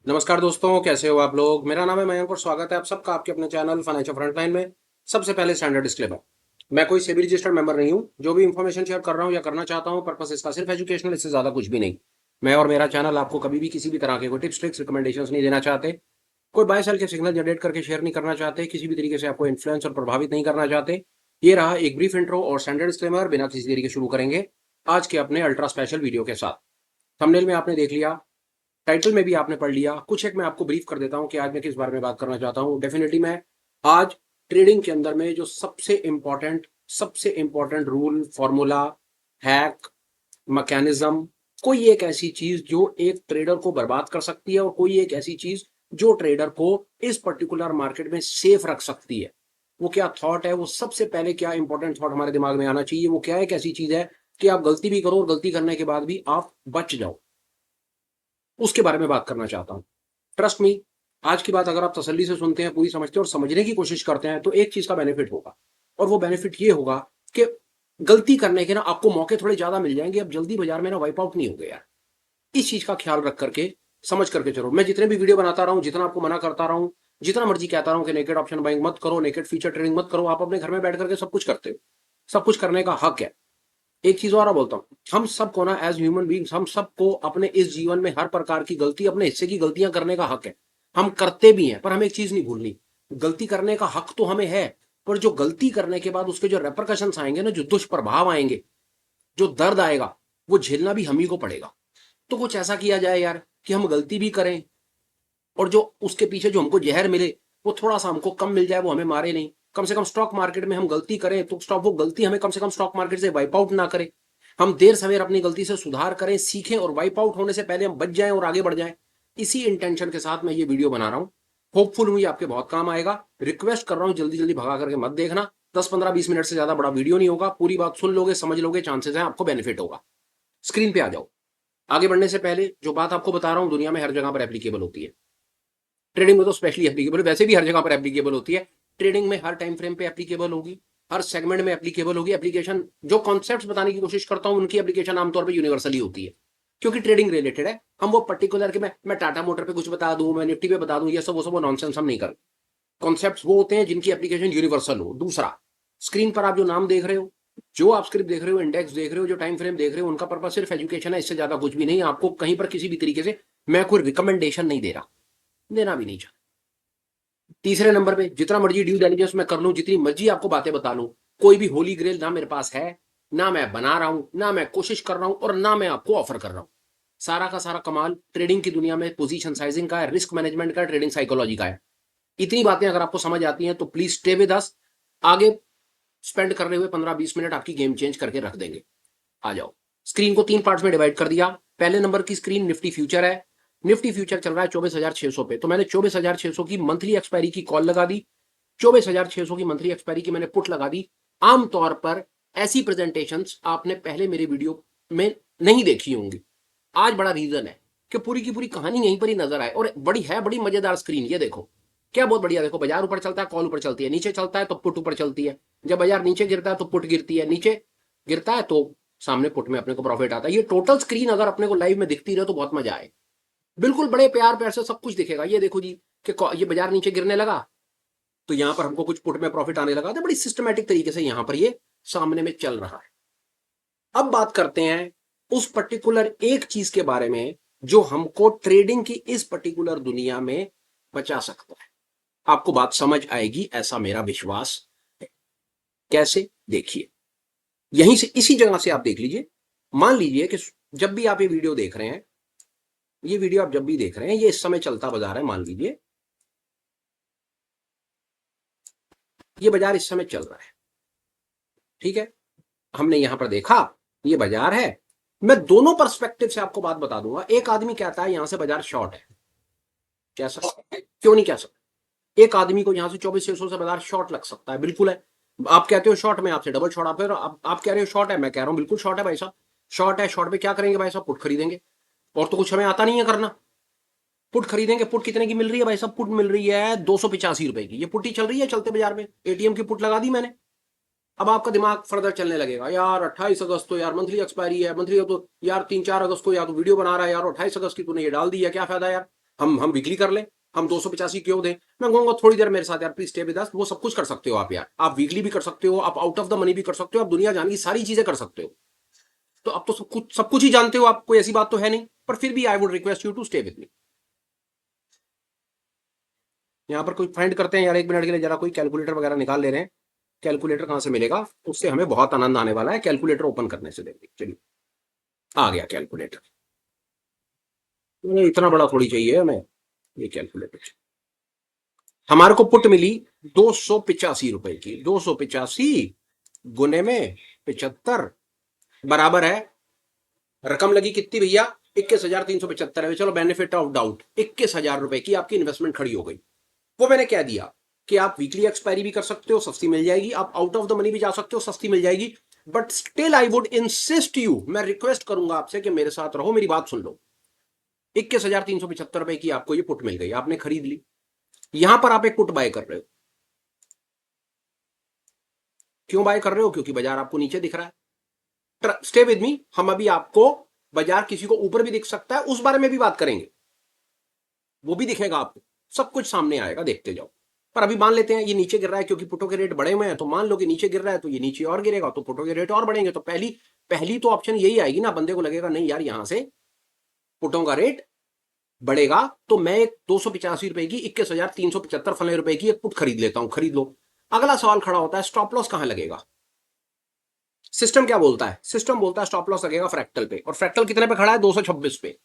नमस्कार दोस्तों, कैसे हो आप लोग। मेरा नाम है मयंक और स्वागत है आप सबका आपके अपने चैनल फाइनेंशियल फ्रंटलाइन में। सबसे पहले स्टैंडर्ड डिस्क्लेमर, मैं कोई सेबी रजिस्टर्ड मेंबर नहीं हूं। जो भी इंफॉर्मेशन शेयर कर रहा हूं या करना चाहता हूं, पर्पस इसका सिर्फ एजुकेशनल, इससे ज्यादा कुछ भी नहीं। मैं और मेरा चैनल आपको कभी भी किसी भी तरह के कोई टिप्स ट्रिक्स रिकमेंडेशन नहीं देना चाहते, कोई बाय सेल के सिग्नल जनरेट करके शेयर नहीं करना चाहते, किसी भी तरीके से आपको इन्फ्लुएंस और प्रभावित नहीं करना चाहते। ये रहा एक ब्रीफ इंट्रो और स्टैंडर्ड डिस्क्लेमर। बिना किसी देरी के शुरू करेंगे आज के अपने अल्ट्रा स्पेशल वीडियो के साथ। थंबनेल में आपने देख लिया, टाइटल में भी आपने पढ़ लिया। कुछ एक मैं आपको ब्रीफ कर देता हूं कि आज मैं किस बारे में बात करना चाहता हूं। डेफिनेटली मैं आज ट्रेडिंग के अंदर में जो सबसे important rule, formula, hack, mechanism, कोई एक ऐसी चीज जो एक ट्रेडर को बर्बाद कर सकती है और कोई एक ऐसी चीज जो ट्रेडर को इस पर्टिकुलर मार्केट में सेफ रख सकती है, वो क्या थॉट है, वो सबसे पहले क्या इंपॉर्टेंट थॉट हमारे दिमाग में आना चाहिए, वो क्या एक ऐसी चीज है कि आप गलती भी करो और गलती करने के बाद भी आप बच जाओ, उसके बारे में बात करना चाहता हूं। ट्रस्ट मी, आज की बात अगर आप तसल्ली से सुनते हैं, पूरी समझते हैं और समझने की कोशिश करते हैं, तो एक चीज का बेनिफिट होगा। और वो बेनिफिट ये होगा कि गलती करने के ना आपको मौके थोड़े ज्यादा मिल जाएंगे। अब जल्दी बाजार में ना वाइप आउट नहीं हो गया। इस चीज का ख्याल रख करके, समझ करके चलो। मैं जितने भी वीडियो बनाता रहा हूं, जितना आपको मना करता रहा हूं, जितना मर्जी कहता रहा हूं कि नेकेड ऑप्शन बाइंग मत करो, नेकेड फ्यूचर ट्रेडिंग मत करो, आप अपने घर में बैठ करके सब कुछ करते हो। सब कुछ करने का हक है। एक चीज और बोलता हूं, हम सबको ना एज ह्यूमन बींग्स, हम सबको अपने इस जीवन में हर प्रकार की गलती, अपने हिस्से की गलतियां करने का हक है। हम करते भी हैं, पर हमें एक चीज नहीं भूलनी, गलती करने का हक तो हमें है, पर जो गलती करने के बाद उसके जो रेपरकशंस आएंगे ना, जो दुष्प्रभाव आएंगे, जो दर्द आएगा, वो झेलना भी हम ही को पड़ेगा। तो कुछ ऐसा किया जाए यार कि हम गलती भी करें और जो उसके पीछे जो हमको जहर मिले वो थोड़ा सा हमको कम मिल जाए, वो हमें मारे नहीं। कम से कम स्टॉक मार्केट में हम गलती करें तो स्टॉक, वो गलती हमें कम से कम स्टॉक मार्केट से वाइप आउट ना करे। हम देर सवेर अपनी गलती से सुधार करें, सीखें और वाइप आउट होने से पहले हम बच जाएं और आगे बढ़ जाएं। इसी इंटेंशन के साथ मैं ये वीडियो बना रहा हूं। होपफुल हूं ये आपके बहुत काम आएगा। रिक्वेस्ट कर रहा हूं, जल्दी जल्दी भगा करके मत देखना। 10 15 20 मिनट से ज्यादा बड़ा वीडियो नहीं होगा। पूरी बात सुन लोगे, समझ लोगे, चांसेस है आपको बेनिफिट होगा। स्क्रीन पे आ जाओ। आगे बढ़ने से पहले जो बात आपको बता रहा हूं, दुनिया में हर जगह पर एप्लीकेबल होती है। ट्रेडिंग में तो स्पेशली एप्लीकेबल, वैसे भी हर जगह पर एप्लीकेबल होती है। ट्रेडिंग में हर टाइम फ्रेम पे एप्लीकेबल होगी, हर सेगमेंट में एप्लीकेबल होगी। एप्लीकेशन जो कॉन्सेप्ट्स बताने की कोशिश करता हूं, उनकी एप्लीकेशन आमतौर पर यूनिवर्सली होती है, क्योंकि ट्रेडिंग रिलेटेड है। हम वो पर्टिकुलर कि मैं टाटा मोटर पे कुछ बता दूं, मैं निफ्टी पे बता दूं, ये सब वो सब नॉनसेंस हम नहीं करते। कॉन्सेप्ट्स वो होते हैं जिनकी एप्लीकेशन यूनिवर्सल हो। दूसरा, स्क्रीन पर आप जो नाम देख रहे हो, जो आप स्क्रिप्ट देख रहे हो, इंडेक्स देख रहे हो, जो टाइम फ्रेम देख रहे हो, उनका पर्पस सिर्फ एजुकेशन है, इससे ज्यादा कुछ भी नहीं। आपको कहीं पर किसी भी तरीके से मैं कोई रिकमेंडेशन नहीं दे रहा, देना भी नहीं चाहता। तीसरे नंबर पे, जितना मर्जी ड्यू डिलिजेंस मैं कर लूं, जितनी मर्जी आपको बातें बता लूं, कोई भी होली ग्रेल ना मेरे पास है, ना मैं बना रहा हूं, ना मैं कोशिश कर रहा हूं और ना मैं आपको ऑफर कर रहा हूं। सारा का सारा कमाल ट्रेडिंग की दुनिया में पोजीशन साइजिंग का है, रिस्क मैनेजमेंट का, ट्रेडिंग साइकोलॉजी का है। इतनी बातें अगर आपको समझ आती हैं तो प्लीज स्टे विद अस। आगे स्पेंड करने हुए 15 20 मिनट आपकी गेम चेंज करके रख देंगे। आ जाओ। स्क्रीन को 3 पार्ट्स में डिवाइड कर दिया। पहले नंबर की स्क्रीन निफ्टी फ्यूचर है। निफ्टी फ्यूचर चल रहा है 24,600 पे, तो मैंने 24,600 की मंथली एक्सपायरी की कॉल लगा दी। 24,600 की मंथली एक्सपायरी की मैंने पुट लगा दी। आमतौर पर ऐसी प्रेजेंटेशंस आपने पहले मेरे वीडियो में नहीं देखी होंगी। आज बड़ा रीजन है कि पूरी की पूरी कहानी यहीं पर ही नजर आए, और बड़ी मजेदार स्क्रीन। ये देखो क्या बहुत बढ़िया। देखो, बाजार ऊपर चलता है, कॉल ऊपर चलती है, नीचे चलता है तो पुट ऊपर चलती है, जब बाजार नीचे गिरता है तो पुट गिरती है, नीचे गिरता है तो सामने पुट में अपने को प्रॉफिट आता है। ये टोटल स्क्रीन अगर अपने को लाइव में दिखती रहे तो बहुत मजा आए। बिल्कुल बड़े प्यार प्यार से सब कुछ दिखेगा। ये देखो जी कि ये बाजार नीचे गिरने लगा तो यहां पर हमको कुछ पुट में प्रॉफिट आने लगा था। बड़ी सिस्टमेटिक तरीके से यहां पर ये सामने में चल रहा है। अब बात करते हैं उस पर्टिकुलर एक चीज के बारे में जो हमको ट्रेडिंग की इस पर्टिकुलर दुनिया में बचा सकता है। आपको बात समझ आएगी, ऐसा मेरा विश्वास है। कैसे, देखिए। यहीं से, इसी जगह से आप देख लीजिए। मान लीजिए कि जब भी आप ये वीडियो देख रहे हैं, ये वीडियो आप जब भी देख रहे हैं, ये इस समय चलता बाजार है। मान लीजिए ये बाजार इस समय चल रहा है, ठीक है। हमने यहां पर देखा ये बाजार है। मैं दोनों पर्सपेक्टिव से आपको बात बता दूंगा। एक आदमी कहता है यहां से बाजार शॉर्ट है, कह सकता है, क्यों नहीं कह सकता। एक आदमी को यहां से 24,600 से बाजार शॉर्ट लग सकता है, बिल्कुल है। आप कहते हो शॉर्ट, में आपसे डबल शॉर्ट। आप कह रहे हो शॉर्ट है, मैं कह रहा हूं बिल्कुल शॉर्ट है भाई साहब। शॉर्ट है, शॉर्ट पे क्या करेंगे भाई साहब? पुट खरीदेंगे। और तो कुछ हमें आता नहीं है करना। पुट खरीदेंगे। पुट कितने की मिल रही है भाई साहब? पुट मिल रही है 285 रुपए की। ये पुट ही चल रही है चलते बाजार में। एटीएम की पुट लगा दी मैंने। अब आपका दिमाग फर्दर चलने लगेगा, यार 28 अगस्त तो यार मंथली एक्सपायरी है, मंथली तो यार 3 4 अगस्त को या तो वीडियो बना रहा है यार, 28 अगस्त की तूने ये डाल दी है, क्या फायदा यार? हम वीकली कर लें, हम 285 क्यों दें? मैं कहूंगा थोड़ी देर मेरे साथ यार, प्लीज स्टे विद अस। वो सब कुछ कर सकते हो आप यार, आप वीकली भी कर सकते हो, आप आउट ऑफ द मनी भी कर सकते हो, आप दुनिया जाने की सारी चीजें कर सकते हो। तो अब तो सब कुछ ही जानते हो आप, कोई ऐसी बात तो है नहीं, पर फिर भी I would request you to stay with me. यहाँ पर कोई फाइंड करते हैं यार, 1 मिनट के लिए जरा कोई कैलकुलेटर वगैरह निकाल ले रहे हैं। कैलकुलेटर कहाँ से मिलेगा? उससे हमें बहुत आनंद आने वाला है, कैलकुलेटर ओपन करने से। देखिए चलिए, आ गया कैलकुलेटर। इतना बड़ा थोड़ी चाहिए हमें ये कैलकुलेटर। हमारे को पुट मिली 285 रुपए की। 285 गुने में 75 बराबर है, रकम लगी कितनी भैया? 21,375 है। चलो बेनिफिट ऑफ डाउट, 21,000 रुपए की आपकी इन्वेस्टमेंट खड़ी हो गई। वो मैंने क्या दिया कि आप वीकली एक्सपायरी भी कर सकते हो, सस्ती मिल जाएगी, आप आउट ऑफ द मनी भी जा सकते हो, सस्ती मिल जाएगी। But still I would insist you, मैं रिक्वेस्ट करूंगा आपसे कि मेरे साथ रहो, मेरी बात सुन लो। 21,375 रुपए की आपको ये पुट मिल गई, आपने खरीद ली। यहां पर आप एक पुट बाय कर रहे हो। क्यों बाय कर रहे हो? क्योंकि बाजार आपको नीचे दिख रहा है। स्टे विद मी, हम अभी आपको बाजार किसी को ऊपर भी दिख सकता है, उस बारे में भी बात करेंगे, वो भी दिखेगा आपको, सब कुछ सामने आएगा, देखते जाओ। पर अभी मान लेते हैं ये नीचे गिर रहा है क्योंकि पुटों के रेट बढ़े हुए हैं, तो मान लो कि नीचे गिर रहा है तो ये नीचे और गिरेगा, तो पुटों के रेट और बढ़ेंगे। तो पहली पहली तो ऑप्शन यही आएगी ना, बंदे को लगेगा नहीं यार यहां से पुटों का रेट बढ़ेगा, तो मैं एक 285 रुपए की 21,375 फले रुपए की एक पुट खरीद लेता हूं। खरीद लो। अगला सवाल खड़ा होता है, स्टॉप लॉस कहां लगेगा? सिस्टम क्या बोलता है? सिस्टम बोलता है स्टॉप लॉस लगेगा फ्रैक्टल पे, और फ्रैक्टल कितने पे खड़ा है? 226 पे।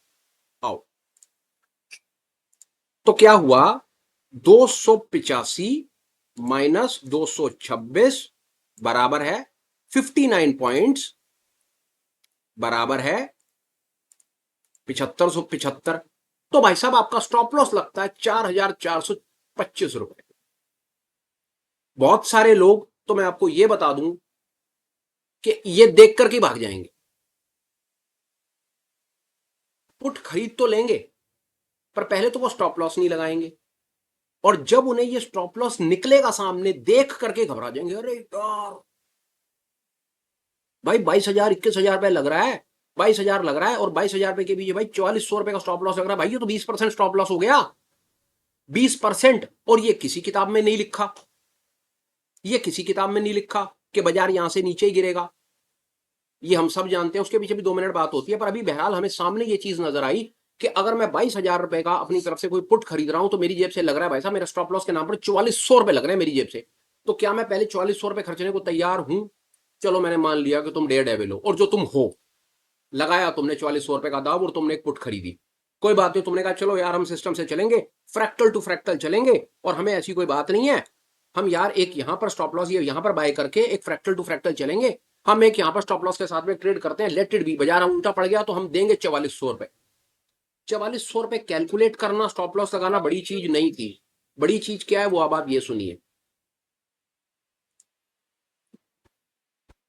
आओ, तो क्या हुआ? 285 माइनस 226 बराबर है 59 पॉइंट्स, बराबर है 7575। तो भाई साहब आपका स्टॉप लॉस लगता है 4,425 रुपए। बहुत सारे लोग, तो मैं आपको यह बता दूं कि ये देख करके भाग जाएंगे, पुट खरीद तो लेंगे पर पहले तो वो स्टॉप लॉस नहीं लगाएंगे, और जब उन्हें ये स्टॉप लॉस निकलेगा सामने, देख करके घबरा जाएंगे। अरे यार भाई 22,000 21,000 रुपए लग रहा है, 22,000 लग रहा है, और 22,000 रुपए के पीछे भाई 4,400 रुपए का स्टॉप लॉस लग रहा है। भाई ये तो 20% स्टॉप लॉस हो गया, 20%। और ये किसी किताब में नहीं लिखा, ये किसी किताब में नहीं लिखा कि बाजार यहां से नीचे ही गिरेगा। ये हम सब जानते हैं, उसके पीछे भी 2 मिनट बात होती है। पर अभी बहरहाल हमें सामने ये चीज नजर आई कि अगर मैं 22,000 रुपए का अपनी तरफ से कोई पुट खरीद रहा हूं, तो मेरी जेब से लग रहा है भाई साहब, मेरा स्टॉप लॉस के नाम पर 4,400 रुपए लग रहे हैं मेरी जेब से। तो क्या मैं पहले 4,400 रुपए खर्चने को तैयार हूं? चलो मैंने मान लिया कि तुम डेयर डेविल हो, और जो तुम हो, लगाया तुमने 4,400 रुपए का दाव और तुमने एक पुट खरीदी। कोई बात नहीं, तुमने कहा चलो यार हम सिस्टम से चलेंगे, फ्रैक्टल टू फ्रैक्टल चलेंगे, और हमें ऐसी कोई बात नहीं है। हम यार एक यहां पर स्टॉप लॉस ये यहां पर बाय करके एक फ्रैक्टल टू फ्रैक्टल चलेंगे, हम एक यहां पर स्टॉप लॉस के साथ में ट्रेड करते हैं, लेट इट बी। बाजार उल्टा पड़ गया तो हम देंगे 4,400 रुपए। 4,400 रुपए कैलकुलेट करना, स्टॉप लॉस लगाना बड़ी चीज नहीं थी। बड़ी चीज क्या है वो अब आप ये सुनिए।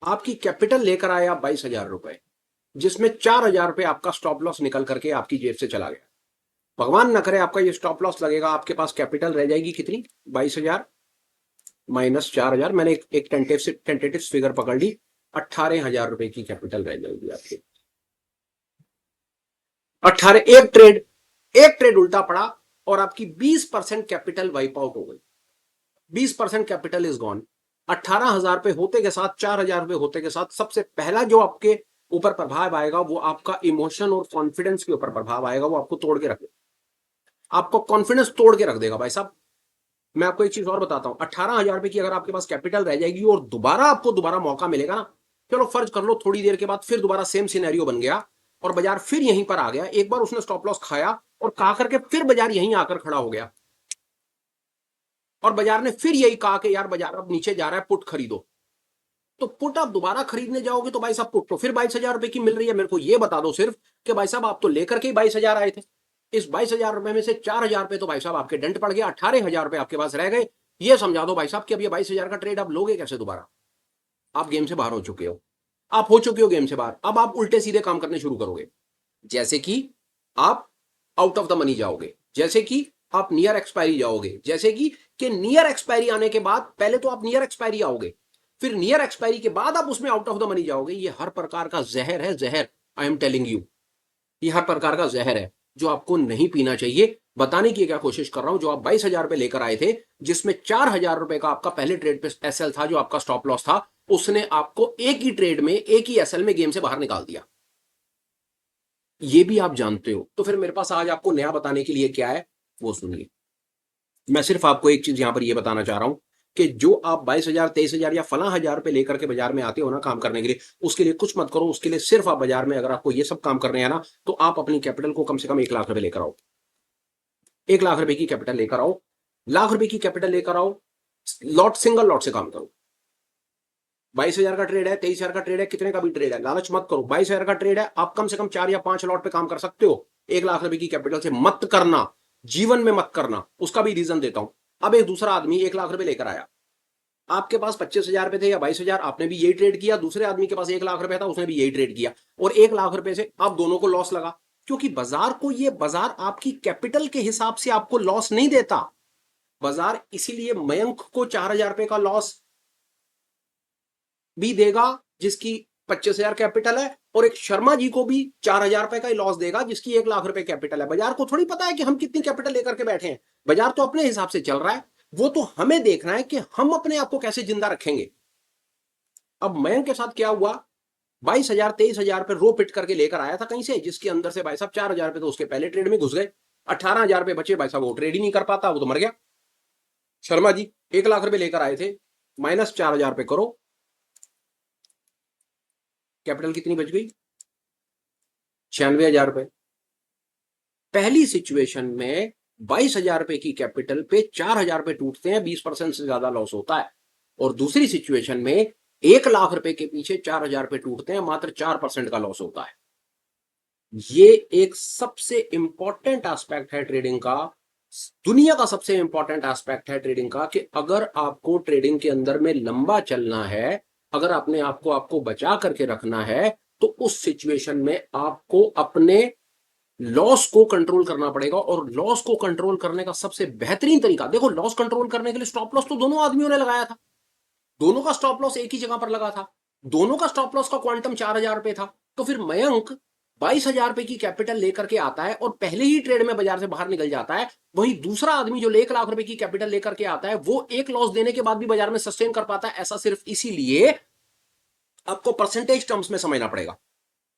आपकी कैपिटल लेकर आया 22,000 रुपए, जिसमें 4,000 रुपए आपका स्टॉप लॉस निकल करके आपकी जेब से चला गया। भगवान न करे आपका ये स्टॉप लॉस लगेगा, आपके पास कैपिटल रह जाएगी कितनी? 22,000 माइनस 4,000, मैंने एक टेंटेटिव फिगर पकड़ ली, 18,000 रुपए की कैपिटल रह जाएगी आपकी। 18, एक ट्रेड उल्टा पड़ा और आपकी 20% कैपिटल वाइप आउट हो गई। 20% कैपिटल इज गॉन। 18,000 रुपए होते के साथ, 4,000 रुपए होते के साथ, सबसे पहला जो आपके ऊपर प्रभाव आएगा वो आपका इमोशन और कॉन्फिडेंस के ऊपर प्रभाव आएगा। वो आपको तोड़ के रख देगा, आपको कॉन्फिडेंस तोड़ के रख देगा भाई साहब। मैं आपको एक चीज और बताता हूं, 18,000 रुपए की अगर आपके पास कैपिटल रह जाएगी और दोबारा मौका मिलेगा ना, चलो फर्ज कर लो थोड़ी देर के बाद फिर दोबारा सेम सिनेरियो बन गया और बाजार फिर यहीं पर आ गया, एक बार उसने स्टॉप लॉस खाया और कहा करके फिर बाजार यहीं आकर खड़ा हो गया, और बाजार ने फिर यही कहा कि यार बाजार अब नीचे जा रहा है, पुट खरीदो। तो पुट आप दोबारा खरीदने जाओगे तो भाई साहब पुट तो फिर 22,000 रुपए की मिल रही है। मेरे को ये बता दो सिर्फ कि भाई साहब आप तो लेकर के ही 22,000 आए थे, इस 22,000 रुपए में से 4,000 रुपए तो भाई साहब आपके डेंट पड़ गया, 18,000 रुपए आपके पास रह गए। ये समझा दो भाई साहब कि अब ये 22,000 का ट्रेड आप लोगे कैसे दोबारा? आप गेम से बाहर हो चुके हो, आप हो चुके हो गेम से बाहर। अब आप उल्टे सीधे काम करने शुरू करोगे, जैसे कि आप आउट ऑफ द मनी जाओगे, जैसे कि आप नियर एक्सपायरी जाओगे, जैसे कि नियर एक्सपायरी आने के बाद पहले तो आप नियर एक्सपायरी आओगे, फिर नियर एक्सपायरी के बाद आप उसमें आउट ऑफ द मनी जाओगे। ये हर प्रकार का जहर है, जहर। आई एम टेलिंग यू, ये हर प्रकार का जहर है जो आपको नहीं पीना चाहिए। बताने की क्या कोशिश कर रहा हूं, जो आप 22,000 रुपए लेकर आए थे, जिसमें 4,000 रुपए का आपका पहले ट्रेड पे एसएल था, जो आपका स्टॉप लॉस था, उसने आपको एक ही ट्रेड में, एक ही एसएल में गेम से बाहर निकाल दिया। ये भी आप जानते हो। तो फिर मेरे पास आज आपको नया बताने के लिए क्या है, वो सुनिए। मैं सिर्फ आपको एक चीज यहां पर ये बताना चाह रहा हूं कि जो आप 22,000, 23,000 या फला 1,000 रुपए लेकर के बाजार में आते हो ना काम करने के लिए, उसके लिए कुछ मत करो। उसके लिए सिर्फ आप बाजार में अगर आपको ये सब काम करने हैं ना, तो आप अपनी कैपिटल को कम से कम 1,00,000 रुपए लेकर आओ। 1,00,000 रुपए की कैपिटल लेकर आओ, 1,00,000 रुपए की कैपिटल लेकर आओ, लॉट, सिंगल लॉट से काम करो। 22,000 का ट्रेड है, 23,000 का ट्रेड है, कितने का भी ट्रेड है, लालच मत करो। 22,000 का ट्रेड है, आप कम से कम 4 या 5 लॉट पे काम कर सकते हो। 1,00,000 रुपए की कैपिटल से मत करना, जीवन में मत करना। उसका भी रीजन देता हूं। अब एक दूसरा आदमी 1,00,000 रुपए लेकर आया, आपके पास 25,000 रुपए थे या 22,000, आपने भी यही ट्रेड किया। दूसरे आदमी के पास 1,00,000 रुपए था, उसने भी यही ट्रेड किया, और 1,00,000 रुपए से अब दोनों को लॉस लगा। क्योंकि बाजार को, ये बाजार आपकी कैपिटल के हिसाब से आपको लॉस नहीं देता। बाजार इसीलिए मयंक को 4,000 रुपए का लॉस भी देगा जिसकी 25,000 कैपिटल है, और एक शर्मा जी को भी 4,000 रुपए का ही लॉस देगा जिसकी 1,00,000 रुपए कैपिटल है। बाजार को थोड़ी पता है कि हम कितनी कैपिटल लेकर के बैठे हैं। बाजार तो अपने हिसाब से चल रहा है। वो तो हमें देखना है कि हम अपने आप को कैसे जिंदा रखेंगे। अब मयंक के साथ क्या हुआ, 22,000, 23,000 रुपए रो पिट करके लेकर आया था कहीं से, जिसके अंदर से भाई साहब 4,000 रुपए तो उसके पहले ट्रेड में घुस गए। 18,000 रुपए बचे, भाई साहब वो ट्रेड ही नहीं कर पाता, वो तो मर गया। शर्मा जी 1,00,000 रुपए लेकर आए थे, माइनस 4,000 रुपए करो, कैपिटल कितनी बच गई, 96,000 रुपए। पहली सिचुएशन में 22,000 रुपए की कैपिटल पे 4,000 रुपए टूटते हैं, 20% से ज्यादा लॉस होता है। और दूसरी सिचुएशन में 1,00,000 रुपए के पीछे 4,000 रुपए टूटते हैं, मात्र 4% का लॉस होता है। ये एक सबसे इंपॉर्टेंट एस्पेक्ट है ट्रेडिंग का, दुनिया का सबसे इंपॉर्टेंट एस्पेक्ट है ट्रेडिंग का, कि अगर आपको ट्रेडिंग के अंदर में लंबा चलना है, अगर अपने आपको बचा करके रखना है, तो उस सिचुएशन में आपको अपने लॉस को कंट्रोल करना पड़ेगा। और लॉस को कंट्रोल करने का सबसे बेहतरीन तरीका, देखो, लॉस कंट्रोल करने के लिए स्टॉप लॉस तो दोनों आदमियों ने लगाया था, दोनों का स्टॉप लॉस एक ही जगह पर लगा था, दोनों का स्टॉप लॉस का क्वांटम 4,000 रुपए था। तो फिर मयंक 22,000 रुपए की कैपिटल लेकर के आता है और पहले ही ट्रेड में बाजार से बाहर निकल जाता है। वही दूसरा आदमी जो 1,00,000 रुपए की कैपिटल लेकर के आता है, वो एक लॉस देने के बाद भी बाजार में सस्टेन कर पाता है। ऐसा सिर्फ इसीलिए आपको परसेंटेज टर्म्स में समझना पड़ेगा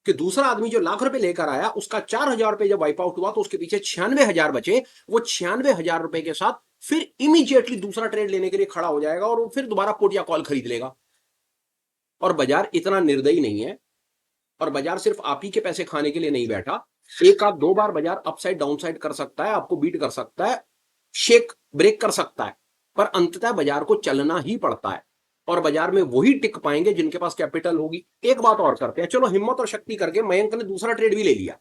कि दूसरा आदमी जो 1,00,000 रुपए लेकर आया, उसका 4,000 रुपए जब वाइप आउट हुआ तो उसके पीछे 96,000 बचे। वो 96,000 रुपए के साथ फिर इमीडिएटली दूसरा ट्रेड लेने के लिए खड़ा हो जाएगा और वो फिर दोबारा पुट या कॉल खरीद लेगा। और बाजार इतना निर्दयी नहीं है, और बाजार सिर्फ आप ही के पैसे खाने के लिए नहीं बैठा। एक आध दो बार बाजार अपसाइड डाउनसाइड कर सकता है, आपको बीट कर सकता है, शेक ब्रेक कर सकता है, पर अंततः बाजार को चलना ही पड़ता है। और बाजार में वही टिक पाएंगे जिनके पास कैपिटल होगी। एक बात और करते हैं, चलो हिम्मत और शक्ति करके मयंक ने दूसरा ट्रेड भी ले लिया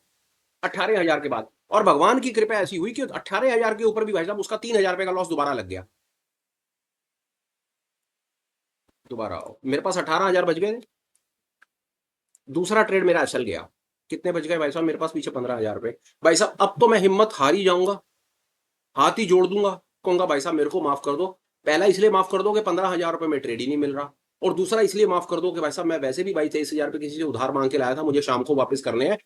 18,000 के बाद, और भगवान की कृपा ऐसी हुई कि 18,000 के ऊपर भी भाई साहब उसका 3,000 रुपए का लॉस दोबारा लग गया। दोबारा आओ, मेरे पास 18,000 बच गए। दूसरा ट्रेड मेरा एसएल गया, कितने बच गए भाई साहब, मेरे पास पीछे 15,000 रुपए। भाई साहब अब तो मैं हिम्मत हार ही जाऊंगा, हाथ ही जोड़ दूंगा, कहूंगा भाई साहब मेरे को माफ कर दो। पहला इसलिए माफ कर दो कि 15,000 रुपए में ट्रेड ही नहीं मिल रहा, और दूसरा इसलिए माफ कर दो कि भाई साहब मैं वैसे भी 22-23,000 रुपए किसी से उधार मांग के लाया था, मुझे शाम को वापस करने हैं।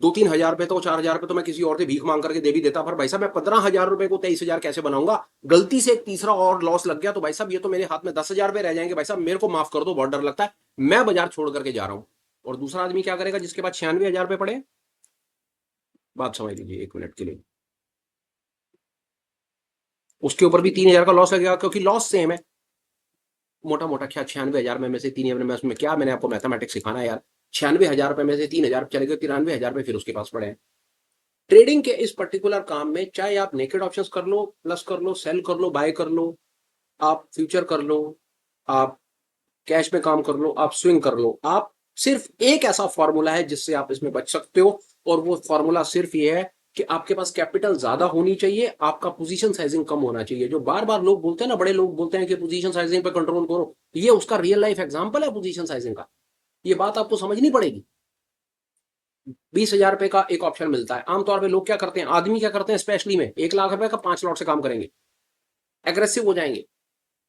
2-3 हजार रुपए तो 4,000 रुपए तो मैं किसी और से भीख मांग करके दे भी देता, पर भाई साहब मैं 15,000 रुपए को 23,000 कैसे बनाऊंगा। गलती से एक तीसरा और लॉस लग गया तो भाई साहब ये तो मेरे हाथ में 10,000 रुपए रह जाएंगे। भाई साहब मेरे को माफ कर दो, बहुत डर लगता है, मैं बाजार छोड़ करके जा रहा हूं। और दूसरा आदमी क्या करेगा जिसके पास 96,000 रुपए पड़े, बात समझ लीजिए एक मिनट के लिए, उसके ऊपर भी 3,000 का लॉस लगेगा, क्योंकि लॉस सेम है। मोटा मोटा क्या 96,000 में से 3,000 में, उसमें क्या मैंने आपको मैथमेटिक्स सिखाना है यार। 96,000 रुपए में से 3,000 चले गए, 93,000 रुपए फिर उसके पास पड़े हैं। ट्रेडिंग के इस पर्टिकुलर काम में चाहे आप नेकेड ऑप्शंस कर लो, प्लस कर लो, सेल कर लो, बाय कर लो, आप फ्यूचर कर लो, आप कैश में काम कर लो, आप स्विंग कर लो, आप सिर्फ एक ऐसा फॉर्मूला है जिससे आप इसमें बच सकते हो, और वो फॉर्मूला सिर्फ ये है कि आपके पास कैपिटल ज्यादा होनी चाहिए, आपका पोजीशन साइजिंग कम होना चाहिए। जो बार बार लोग बोलते हैं ना, बड़े लोग बोलते हैं कि पोजीशन साइजिंग पे कंट्रोल करो, ये उसका रियल लाइफ एग्जांपल है पोजीशन साइजिंग का। ये बात आपको समझनी पड़ेगी। 20,000 रुपए का एक ऑप्शन मिलता है, आमतौर पे लोग क्या करते हैं, आदमी क्या करते हैं स्पेशली में, 1,00,000 रुपए का 5 लॉट से काम करेंगे, एग्रेसिव हो जाएंगे,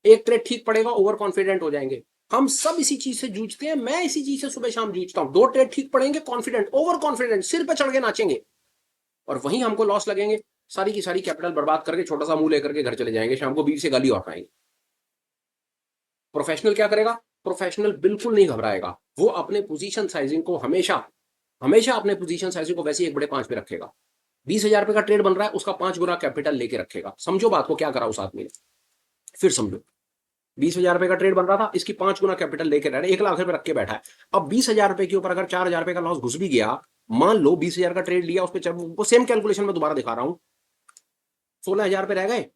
एक ट्रेड ठीक पड़ेगा, ओवर कॉन्फिडेंट हो जाएंगे। हम सब इसी चीज से जूझते हैं, मैं इसी चीज से सुबह शाम जूझता हूं। 2 ट्रेड ठीक पड़ेंगे, कॉन्फिडेंट, ओवर कॉन्फिडेंट, सिर पे चढ़ के नाचेंगे, और वहीं हमको लॉस लगेंगे। सारी की सारी कैपिटल बर्बाद करके छोटा सा मुंह लेकर के घर चले जाएंगे, शाम को बीवी से गाली और खाएंगे। प्रोफेशनल क्या करेगा? प्रोफेशनल बिल्कुल नहीं घबराएगा, वो अपने पोजीशन साइजिंग को हमेशा हमेशा अपने पोजीशन साइजिंग को वैसे 1/5 पे रखेगा। 20,000 रुपए का ट्रेड बन रहा है, उसका 5 गुना कैपिटल लेके रखेगा। समझो बात को, क्या करा उस आदमी ने, फिर समझो। 20,000 रुपए का ट्रेड बन रहा था, इसकी 5 गुना कैपिटल लेके रह रहा है, 1 लाख रुपए रख के बैठा है। अब 20,000 रुपए के ऊपर अगर 4,000 रुपए का लॉस घुस भी गया, मान लो 20,000 का ट्रेड लिया, उस पर वो सेम कैलकुलेशन में दोबारा दिखा रहा हूं, 16,000 रुपए रह गए।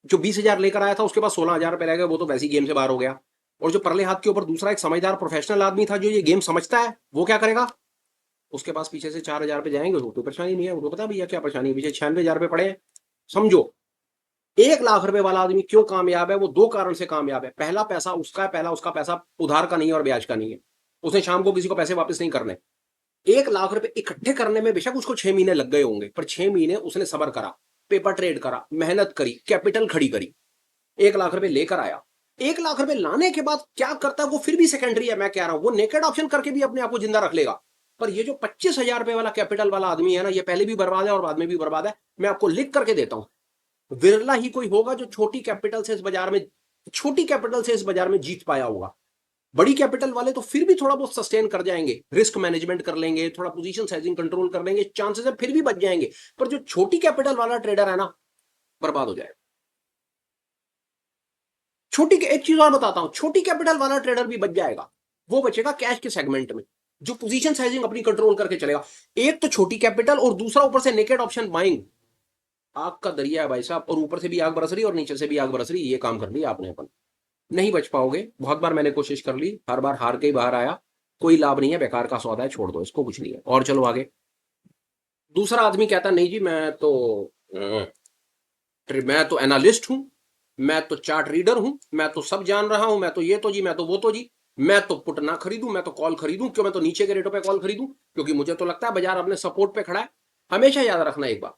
जो 20,000 लेकर आया था उसके पास 16,000 रुपए रह गए, वो तो वैसे ही गेम से बाहर हो गया। और जो परले हाथ के ऊपर दूसरा एक समझदार प्रोफेशनल आदमी था, जो ये गेम समझता है, वो क्या करेगा? उसके पास पीछे से 4,000 रुपए जाएंगे, उसको कोई परेशानी नहीं है, उनको पता भैया क्या परेशानी है, पीछे 96,000 रुपए पड़े हैं। समझो, 1 लाख रुपए वाला आदमी क्यों कामयाब है? वो 2 कारण से कामयाब है। पहला पैसा उसका है, पहला उसका पैसा उधार का नहीं है और ब्याज का नहीं है, उसने शाम को किसी को पैसे वापस नहीं करने। 1 लाख रुपए इकट्ठे करने में बेशक उसको 6 महीने लग गए होंगे, पर 6 महीने उसने सबर करा, पेपर ट्रेड करा, मेहनत करी, कैपिटल खड़ी करी, 1 लाख रुपए लेकर आया। 1 लाख रुपए लाने के बाद क्या करता है वो फिर भी सेकेंडरी है, मैं कह रहा हूं, वो नेकेड ऑप्शन करके भी अपने आप को जिंदा रख लेगा। पर ये जो 25,000 रुपए वाला कैपिटल वाला आदमी है ना, ये पहले भी बर्बाद है और बाद में भी बर्बाद है। मैं आपको लिख करके देता हूं, विरला ही कोई होगा जो छोटी कैपिटल से इस बाजार में जीत पाया होगा। बड़ी कैपिटल वाले तो फिर भी थोड़ा बहुत सस्टेन कर जाएंगे, रिस्क मैनेजमेंट कर लेंगे, थोड़ा पोजीशन साइजिंग कंट्रोल कर लेंगे, चांसेस है फिर भी बच जाएंगे। पर जो छोटी कैपिटल वाला ट्रेडर है ना, बर्बाद हो जाएगा। एक चीज और बताता हूं, छोटी कैपिटल वाला ट्रेडर भी बच जाएगा, वो बचेगा कैश के सेगमेंट में, जो पोजीशन साइजिंग अपनी कंट्रोल करके चलेगा। एक तो छोटी कैपिटल और दूसरा ऊपर से नेकेड ऑप्शन बाइंग। आग का दरिया है भाई साहब, और ऊपर से भी आग बरस रही और नीचे से भी आग बरस रही। ये काम कर लिया आपने अपन, नहीं बच पाओगे। बहुत बार मैंने कोशिश कर ली, हर बार हार के ही बाहर आया। कोई लाभ नहीं है, बेकार का सौदा है, छोड़ दो इसको, कुछ नहीं है। और चलो आगे। दूसरा आदमी कहता नहीं जी मैं तो एनालिस्ट हूं, मैं तो चार्ट रीडर हूं, मैं तो सब जान रहा हूं, मैं तो ये तो जी, मैं तो वो तो जी, मैं तो पुट ना खरीदूं, मैं तो कॉल खरीदूं। क्यों? मैं तो नीचे के रेटों पे कॉल खरीदूं, क्योंकि मुझे तो लगता है बाजार अपने सपोर्ट पे खड़ा है। हमेशा याद रखना एक बात,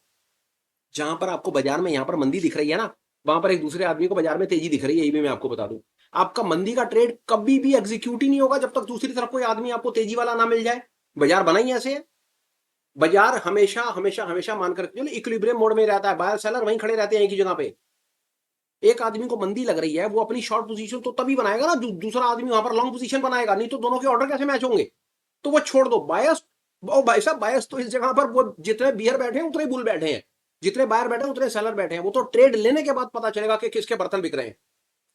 जहां पर आपको बाजार में यहां पर मंदी दिख रही है ना, वहां पर एक दूसरे आदमी को बाजार में तेजी दिख रही है। यही भी मैं आपको बता दूं, आपका मंदी का ट्रेड कभी भी एग्जीक्यूट ही नहीं होगा जब तक दूसरी तरफ कोई आदमी आपको तेजी वाला ना मिल जाए। बाजार बना ही ऐसे है, बाजार हमेशा हमेशा हमेशा मानकर चलो इक्विलिब्रियम मोड में रहता है, बायर सेलर वहीं खड़े रहते हैं एक ही जगह पे। एक आदमी को मंदी लग रही है, वो अपनी शॉर्ट पोजीशन तो तभी बनाएगा ना, दूसरा आदमी वहां पर लॉन्ग पोजीशन बनाएगा, नहीं तो दोनों के ऑर्डर कैसे मैच होंगे? तो वो छोड़ दो बायस। ओ भाई साहब, बायस तो इस जगह पर वो जितने बियर बैठे हैं उतने बुल बैठे हैं, जितने बायर बैठे हैं उतने सेलर बैठे हैं। वो तो ट्रेड लेने के बाद पता चलेगा कि किसके बर्तन बिक रहे हैं।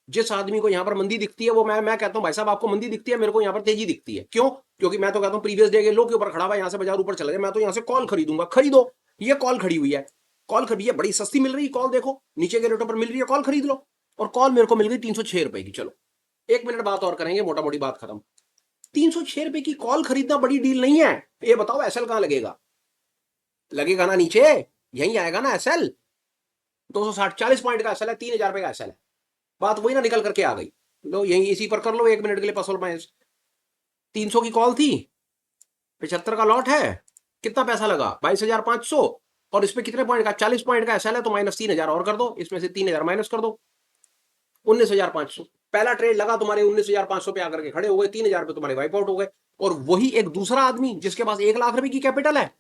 जिस आदमी को यहाँ पर मंदी दिखती है, वो मैं कहता हूँ भाई साहब आपको मंदी दिखती है, मेरे को यहाँ पर तेजी दिखती है। क्यों? क्योंकि मैं तो कहता हूँ प्रीवियस डे के लो के ऊपर खड़ा हुआ, यहाँ से बाजार ऊपर चला गया, मैं तो यहाँ से कॉल खरीदूंगा। खरीदो, ये कॉल खड़ी हुई है, कॉल खड़ी है, बड़ी सस्ती मिल रही है कॉल, देखो नीचे के रेटों पर मिल रही है, कॉल खरीद लो। और कॉल मेरे को मिल गई 306 रुपए की। चलो 1 मिनट बात और करेंगे, मोटा मोटी बात खत्म। 306 रुपए की कॉल खरीदना बड़ी डील नहीं है। ये बताओ एसएल कहां लगेगा? लगेगा ना नीचे, यहीं आएगा ना एसएल। 260 40 पॉइंट का एसएल है, 3,000 रुपए का एसएल है। बात वही ना निकल करके आ गई। लो यही इसी पर कर लो 1 मिनट के लिए पसल माइनस। 300 की कॉल थी, 75 का लॉट है, कितना पैसा लगा? 22,500। और इसमें कितने पॉइंट का? 40 पॉइंट का एसएल है, तो माइनस 3,000 और कर दो, इसमें से 3,000 माइनस कर दो, 19,500। पहला ट्रेड लगा तुम्हारे 19,500 पे आकर के खड़े हो गए, 3,000 रुपए तुम्हारे वाइप आउट हो गए। और वही एक दूसरा आदमी जिसके पास 1 लाख रुपए की कैपिटल है।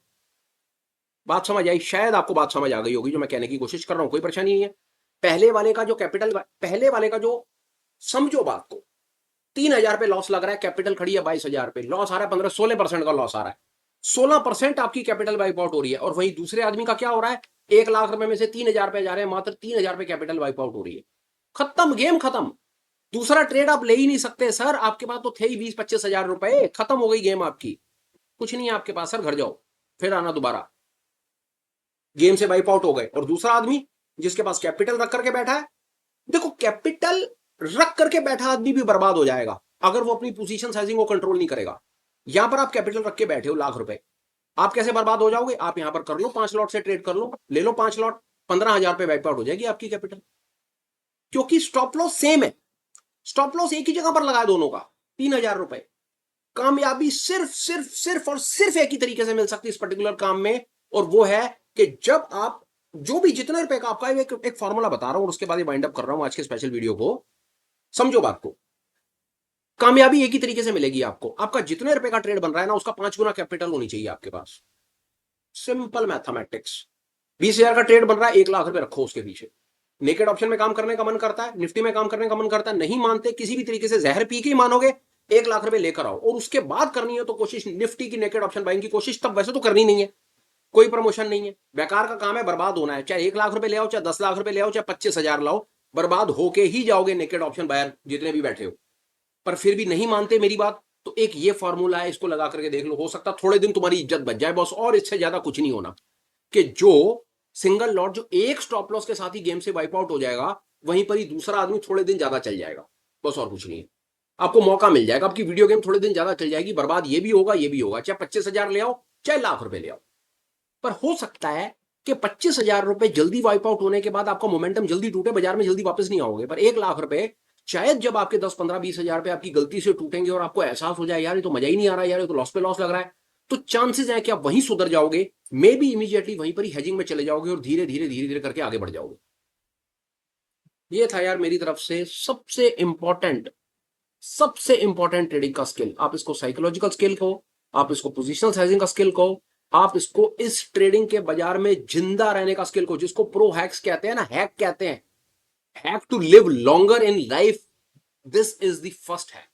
बात समझ आई? शायद आपको बात समझ आ गई होगी जो मैं कहने की कोशिश कर रहा हूं, कोई परेशानी नहीं है। पहले वाले का जो कैपिटल, पहले वाले का जो, समझो बात को, 3,000 पे लॉस लग रहा है, कैपिटल खड़ी है 22,000 पे, लॉस आ रहा है 16% का लॉस आ रहा है, 16% आपकी कैपिटल वाइप आउट हो रही है। और वहीं दूसरे आदमी का क्या हो रहा है? 1 लाख रुपए में से 3,000 पे जा रहे हैं, मात्र 3,000 पे कैपिटल वाइप आउट हो रही है। खत्म, गेम खत्म। दूसरा ट्रेड आप ले ही नहीं सकते सर, आपके पास तो थे ही 20-25 हजार रुपए, खत्म हो गई गेम आपकी। कुछ नहीं है आपके पास सर, घर जाओ, फिर आना दोबारा। गेम से वाइप आउट हो गए। और दूसरा आदमी जिसके पास कैपिटल रख करके बैठा है, देखो कैपिटल रख करके बैठा आदमी भी बर्बाद हो जाएगा अगर वो अपनी पोजीशन साइजिंग को कंट्रोल नहीं करेगा। यहां पर आप कैपिटल रख के बैठे हो ₹1,00,000, आप कैसे बर्बाद हो जाओगे? आप यहां पर कर लो 5 लॉट से ट्रेड कर लो, ले लो 5 लॉट, 15,000 पे वाइप आउट हो जाएगी आपकी कैपिटल, क्योंकि स्टॉप लॉस सेम है। स्टॉप लॉस एक ही जगह पर लगाया दोनों का, 3,000 रुपए। कामयाबी सिर्फ सिर्फ सिर्फ और सिर्फ एक ही तरीके से मिल सकती है इस पर्टिकुलर काम में, और वो है कि जब आप जो भी जितने रुपए का आपका, एक फॉर्मूला बता रहा हूं और उसके बाद ये वाइंड अप कर रहा हूं आज के स्पेशल वीडियो को। समझो बात को, कामयाबी एक ही तरीके से मिलेगी आपको। आपका जितने रुपए का ट्रेड बन रहा है ना, उसका 5 गुना कैपिटल होनी चाहिए आपके पास। Simple mathematics. 20,000 का ट्रेड बन रहा है, 1 लाख रुपए रखो उसके पीछे। नेकेड ऑप्शन में काम करने का मन करता है, निफ्टी में काम करने का मन करता है, नहीं मानते, किसी भी तरीके से जहर पी के ही मानोगे, 1 लाख रुपए लेकर आओ। और उसके बाद करनी है तो कोशिश निफ्टी की नेकेड ऑप्शन बाइंग की कोशिश तब वैसे तो करनी नहीं है, कोई प्रमोशन नहीं है, बेकार का काम है, बर्बाद होना है। चाहे 1 लाख रुपए ले आओ, चाहे 10 लाख रुपए ले आओ, चाहे 25,000 लाओ, बर्बाद होके ही जाओगे नेकेड ऑप्शन बायर जितने भी बैठे हो। पर फिर भी नहीं मानते मेरी बात, तो एक ये फॉर्मूला है, इसको लगा करके देख लो, हो सकता थोड़े दिन तुम्हारी इज्जत बच जाए बस, और इससे ज्यादा कुछ नहीं होना। कि जो सिंगल लॉट, जो एक स्टॉप लॉस के साथ ही गेम से वाइप आउट हो जाएगा, वहीं पर ही दूसरा आदमी थोड़े दिन ज्यादा चल जाएगा, बस और कुछ नहीं है। आपको मौका मिल जाएगा, आपकी वीडियो गेम थोड़े दिन ज्यादा चल जाएगी, बर्बाद ये भी होगा, ये भी होगा, चाहे 25,000 ले आओ, चाहे लाख रुपए ले आओ। पर हो सकता है कि 25,000 रुपए जल्दी वाइप आउट होने के बाद आपका मोमेंटम जल्दी टूटे, बाजार में जल्दी वापस नहीं आओगे। पर 1 लाख रुपए शायद जब आपके 10, 15, 20,000 रुपए आपकी गलती से टूटेंगे और आपको एहसास हो जाए यार ये तो मजा ही नहीं आ रहा, यार ये तो लॉस पे लॉस लग रहा है, तो चांसेस है कि आप वहीं सुधर जाओगे, मे बी इमीडिएटली वहीं पर ही हेजिंग में चले जाओगे और धीरे धीरे धीरे धीरे करके आगे बढ़ जाओगे। ये था यार मेरी तरफ से सबसे इंपॉर्टेंट ट्रेडिंग का स्किल। आप इसको साइकोलॉजिकल स्किल कहो, आप इसको पोजिशनल साइजिंग का स्किल कहो, आप इसको इस ट्रेडिंग के बाजार में जिंदा रहने का स्किल कहो, जिसको प्रो हैक्स कहते हैं ना, हैक कहते हैं, hack to live longer in life, this is the first hack.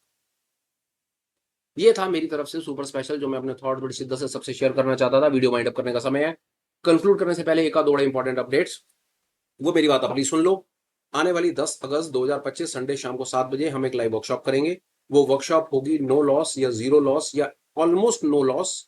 ये था मेरी तरफ से सुपर स्पेशल, जो मैं अपने थॉट बड़ी शिद्दत से सबसे शेयर करना चाहता था। वीडियो वाइंड अप करने का समय है। कंक्लूड करने से पहले एक आध बड़े इंपॉर्टेंट अपडेट्स, वो मेरी बात अपनी सुन लो। आने वाली 10 अगस्त 2025 संडे शाम को 7 बजे हम एक लाइव वर्कशॉप करेंगे। वो वर्कशॉप होगी नो लॉस या जीरो लॉस या almost no loss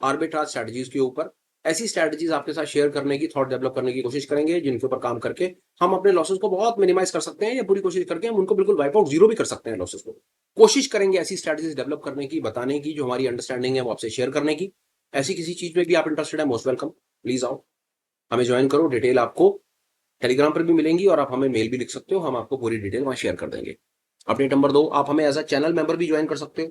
arbitrage strategies के ऊपर। ऐसी स्ट्रेटजीज आपके साथ शेयर करने की, थॉट डेवलप करने की कोशिश करेंगे, जिनके ऊपर काम करके हम अपने लॉसेस को बहुत मिनिमाइज कर सकते हैं, या पूरी कोशिश करके हम उनको बिल्कुल वाइप आउट जीरो भी कर सकते हैं लॉसेस को। कोशिश करेंगे ऐसी स्ट्रेटजीज डेवलप करने की, बताने की, जो हमारी अंडरस्टैंडिंग है वो आपसे शेयर करने की। ऐसी किसी चीज में भी आप इंटरेस्टेड है, मोस्ट वेलकम, प्लीज आओ, हमें ज्वाइन करो। डिटेल आपको टेलीग्राम पर भी मिलेंगी और आप हमें मेल भी लिख सकते हो, हम आपको पूरी डिटेल वहां शेयर कर देंगे। अपडेट नंबर 2, आप हमें एज अ चैनल मेंबर भी ज्वाइन कर सकते हो।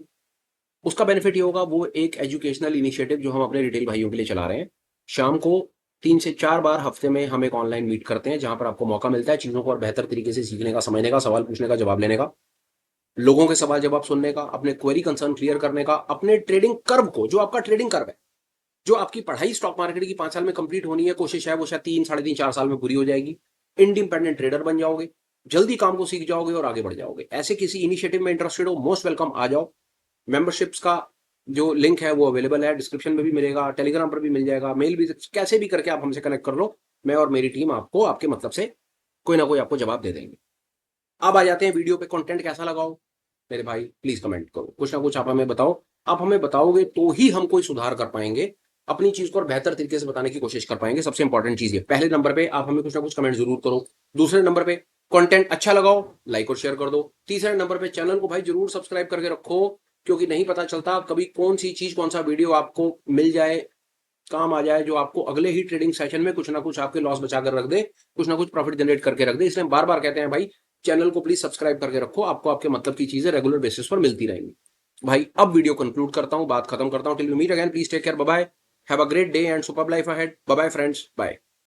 उसका बेनिफिट ये होगा, वो एक एजुकेशनल इनिशिएटिव जो हम अपने रिटेल भाइयों के लिए चला रहे हैं। शाम को 3 से 4 बार हफ्ते में हम एक ऑनलाइन मीट करते हैं, जहां पर आपको मौका मिलता है चीजों को और बेहतर तरीके से सीखने का, समझने का, सवाल पूछने का, जवाब लेने का, लोगों के सवाल जवाब सुनने का, अपने क्वेरी कंसर्न क्लियर करने का, अपने ट्रेडिंग कर्व को, जो आपका ट्रेडिंग कर्व है, जो आपकी पढ़ाई स्टॉक मार्केट की 5 साल में कंप्लीट होनी है, कोशिश है वो शायद 3, 3.5, 4 साल में पूरी हो जाएगी। इंडिपेंडेंट ट्रेडर बन जाओगे, जल्दी काम को सीख जाओगे और आगे बढ़ जाओगे। ऐसे किसी इनिशिएटिव में इंटरेस्टेड हो, मोस्ट वेलकम, आ जाओ। मेंबरशिप्स का जो लिंक है वो अवेलेबल है, डिस्क्रिप्शन में भी मिलेगा, टेलीग्राम पर भी मिल जाएगा, मेल भी, कैसे भी करके आप हमसे कनेक्ट कर लो। मैं और मेरी टीम आपको आपके मतलब से कोई ना कोई आपको जवाब दे देंगे। अब आ जाते हैं वीडियो पे, कंटेंट कैसा लगाओ मेरे भाई, प्लीज कमेंट करो, कुछ ना कुछ आप हमें बताओ। आप हमें बताओगे तो ही हम कोई सुधार कर पाएंगे, अपनी चीज को और बेहतर तरीके से बताने की कोशिश कर पाएंगे। सबसे इंपॉर्टेंट चीज है, पहले नंबर पे आप हमें कुछ ना कुछ कमेंट जरूर करो। दूसरे नंबर पे कंटेंट अच्छा लगाओ, लाइक और शेयर कर दो। तीसरे नंबर पे चैनल को भाई जरूर सब्सक्राइब करके रखो, क्योंकि नहीं पता चलता कभी कौन सी चीज, कौन सा वीडियो आपको मिल जाए, काम आ जाए, जो आपको अगले ही ट्रेडिंग सेशन में कुछ ना कुछ आपके लॉस बचा कर रख दे, कुछ ना कुछ प्रॉफिट जनरेट करके रख दे। इसलिए बार बार कहते हैं भाई, चैनल को प्लीज सब्सक्राइब करके रखो, आपको आपके मतलब की चीजें रेगुलर बेसिस पर मिलती रहेंगी। भाई अब वीडियो कंक्लूड करता हूं, बात खत्म करता हूं। Till we meet again, please take care, bye bye, have a great day and superb life ahead, bye bye friends, bye.